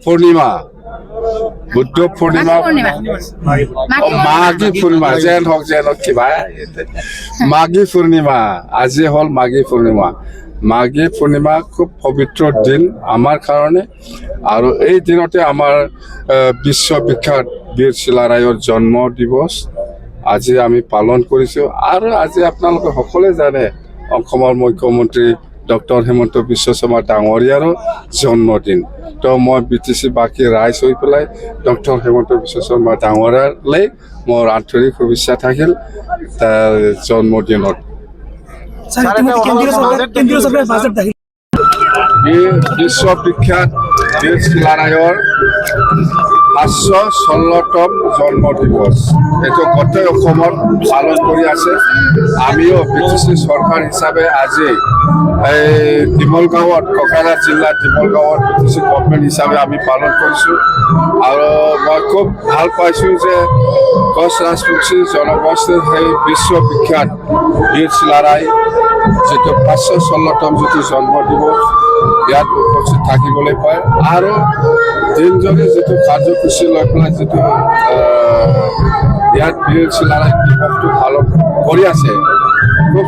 পূৰ্ণিমা বুদ্ধ পূৰ্ণিমা মাঘী পূৰ্ণিমা যেন হওক কিবা মাঘী পূৰ্ণিমা আজি হ'ল মাঘী পূৰ্ণিমা। মাঘী পূৰ্ণিমা খুব পবিত্ৰ দিন আমাৰ কাৰণে আৰু এই দিনতে আমাৰ বিশ্ববিখ্যাত বীৰ চিলাৰায়ৰ জন্ম দিৱস আজি আমি পালন কৰিছোঁ। আৰু আজি আপোনালোকে সকলোৱে জানে অসমৰ মুখ্যমন্ত্ৰী ডক্টৰ হিমন্ত বিশ্ব শৰ্মা ডাঙৰীয়াৰো জন্মদিন। তো মই BTC বাকী ৰাইজ হৈ পেলাই ডক্টৰ হিমন্ত বিশ্ব শৰ্মা ডাঙৰীয়ালৈ মোৰ আন্তৰিক শুভেচ্ছা থাকিল তাৰ জন্মদিনত। বিশ্ববিখ্যাত বীৰ চিলাৰায়ৰ 516তম জন্ম দিৱস এইটো গোটেই অসমত পালন কৰি আছে। আমিও BTC চৰকাৰ হিচাপে আজি এই ডিমলগাঁৱত কোকৰাঝাৰ জিলাৰ ডিমলগাঁৱত BTC গভৰ্ণমেণ্ট হিচাপে আমি পালন কৰিছোঁ। আৰু মই খুব ভাল পাইছোঁ যে কোচ ৰাজবংশী জনগোষ্ঠীৰ সেই বিশ্ববিখ্যাত বীৰ চিলাৰায় যিটো 516তম যিটো জন্ম দিৱস ইয়াত উপস্থিত থাকিবলৈ পায় আৰু দিনজনে যিটো কাৰ্যসূচী লৈ পেলাই যিটো ইয়াত বীৰ চিলাৰায় দিৱসটো পালন কৰি আছে খুব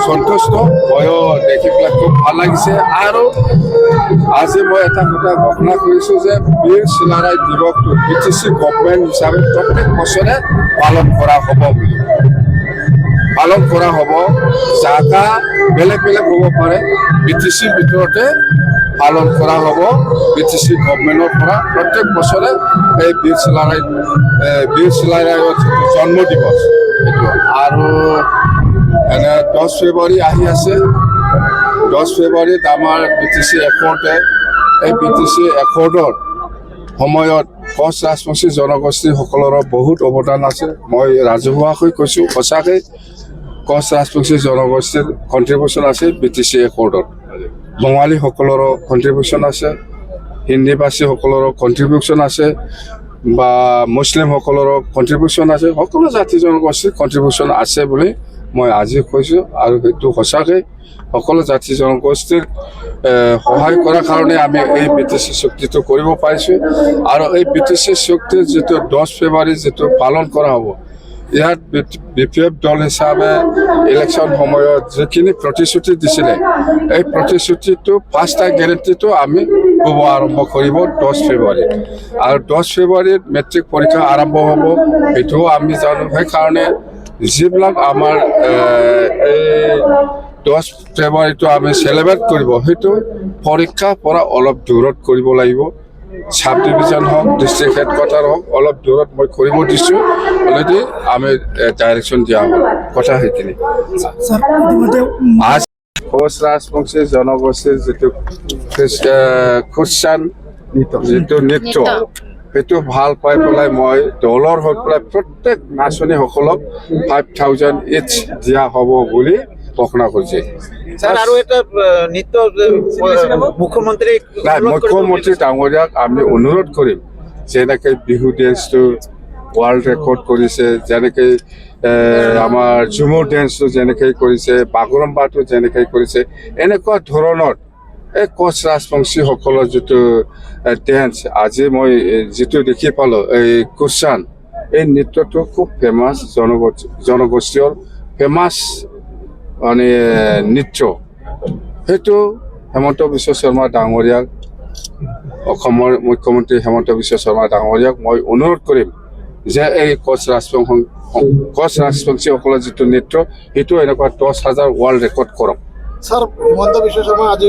সন্তুষ্ট ময়ো দেখি পেলাই খুব ভাল লাগিছে। আৰু আজি মই এটা কথা ঘোষণা কৰিছোঁ যে বীৰ চিলাৰায় দিৱসটো BTC গভৰ্ণমেণ্ট হিচাপে প্ৰত্যেক বছৰে পালন কৰা হ'ব বুলি পালন কৰা হ'ব। জাগা বেলেগ বেলেগ হ'ব পাৰে, BTCৰ ভিতৰতে পালন কৰা হ'ব। BTC গভৰ্ণমেণ্টৰ পৰা প্ৰত্যেক বছৰে এই বীৰ চিলাৰায়ৰ জন্ম দিৱস এইটো। আৰু এনে 10 ফেব্ৰুৱাৰী আহি আছে। 10 ফেব্ৰুৱাৰীত আমাৰ BTC একৰ্ডে এই BTC একৰ্ডৰ সময়ত কোচ ৰাজবংশী জনগোষ্ঠীসকলৰো বহুত অৱদান আছে। মই ৰাজহুৱাকৈ কৈছোঁ সঁচাকৈ কোচ ৰাজবংশী জনগোষ্ঠীৰ কণ্ট্ৰিবিউশ্যন আছে BTC একৰ্ডত। বঙালীসকলৰো কণ্ট্ৰিবিউশ্যন আছে, হিন্দীভাষীসকলৰো কণ্ট্ৰিবিউশ্যন আছে বা মুছলিমসকলৰো কণ্ট্ৰিবিউশ্যন আছে। সকলো জাতি জনগোষ্ঠীৰ কণ্ট্ৰিবিউশ্যন আছে বুলি মই আজি কৈছোঁ। আৰু সেইটো সঁচাকৈ সকলো জাতি জনগোষ্ঠীৰ সহায় কৰাৰ কাৰণে আমি এই BTC চুক্তিটো কৰিব পাৰিছোঁ। আৰু এই BTC চুক্তিৰ যিটো 10 ফেব্ৰুৱাৰী যিটো পালন কৰা হ'ব ইয়াত BPF দল হিচাপে ইলেকশ্যন সময়ত যিখিনি প্ৰতিশ্ৰুতি দিছিলে এই প্ৰতিশ্ৰুতিটো ফাৰ্ষ্ট গেৰেণ্টিটো আমি ক'ব আৰম্ভ কৰিব 10 ফেব্ৰুৱাৰীত। আৰু 10 ফেব্ৰুৱাৰীত মেট্ৰিক পৰীক্ষা আৰম্ভ হ'ব এইটোও আমি জানো। সেইকাৰণে যিবিলাক আমাৰ এই 10 ফেব্ৰুৱাৰীটো আমি চেলিব্ৰেট কৰিব সেইটো পৰীক্ষাৰ পৰা অলপ দূৰত কৰিব লাগিব। সাব ডিভিজন হওক, ডিষ্ট্ৰিক্ট হেডকোৱাৰ্টাৰ হওক, অলপ দূৰত মই কৰিব দিছোঁ। অলৰেডি আমি ডাইৰেকশ্যন দিয়া হ'ল কথা সেইখিনি। আজ কোচ ৰাজবংশী জনগোষ্ঠীৰ যিটো খ্ৰীষ্টান যিটো নৃত্য সেইটো ভাল পাই পেলাই মই দলৰ হৈ পেলাই প্ৰত্যেক নাচনীসকলক 5,000 ইচ দিয়া হ'ব বুলি ঘোষণা কৰিছে। আৰু এটা নৃত্য মুখ্যমন্ত্ৰী ডাঙৰীয়াক আমি অনুৰোধ কৰিম যেনেকৈ বিহু ডেন্সটো ৱৰ্ল্ড ৰেকৰ্ড কৰিছে, যেনেকৈ আমাৰ ঝুমুৰ ডেন্সটো যেনেকৈ কৰিছে, বাগৰুম্বাটো যেনেকৈ কৰিছে, এনেকুৱা ধৰণৰ এই কোচ ৰাজবংশীসকলৰ যিটো ডেন্স আজি মই যিটো দেখি পালোঁ এই কুচান এই নৃত্যটো খুব ফেমাছ জনগোষ্ঠীয় ফেমাছ মানে নৃত্য। সেইটো হিমন্ত বিশ্ব শৰ্মা ডাঙৰীয়াক অসমৰ মুখ্যমন্ত্ৰী হিমন্ত বিশ্ব শৰ্মা ডাঙৰীয়াক মই অনুৰোধ কৰিম যে এই কোচ ৰাজবংশীসকলৰ যিটো নৃত্য সেইটো এনেকুৱা 10,000 ৱৰ্ল্ড ৰেকৰ্ড কৰক। স্যাৰ হিমন্ত বিশ্ব শৰ্মা আজি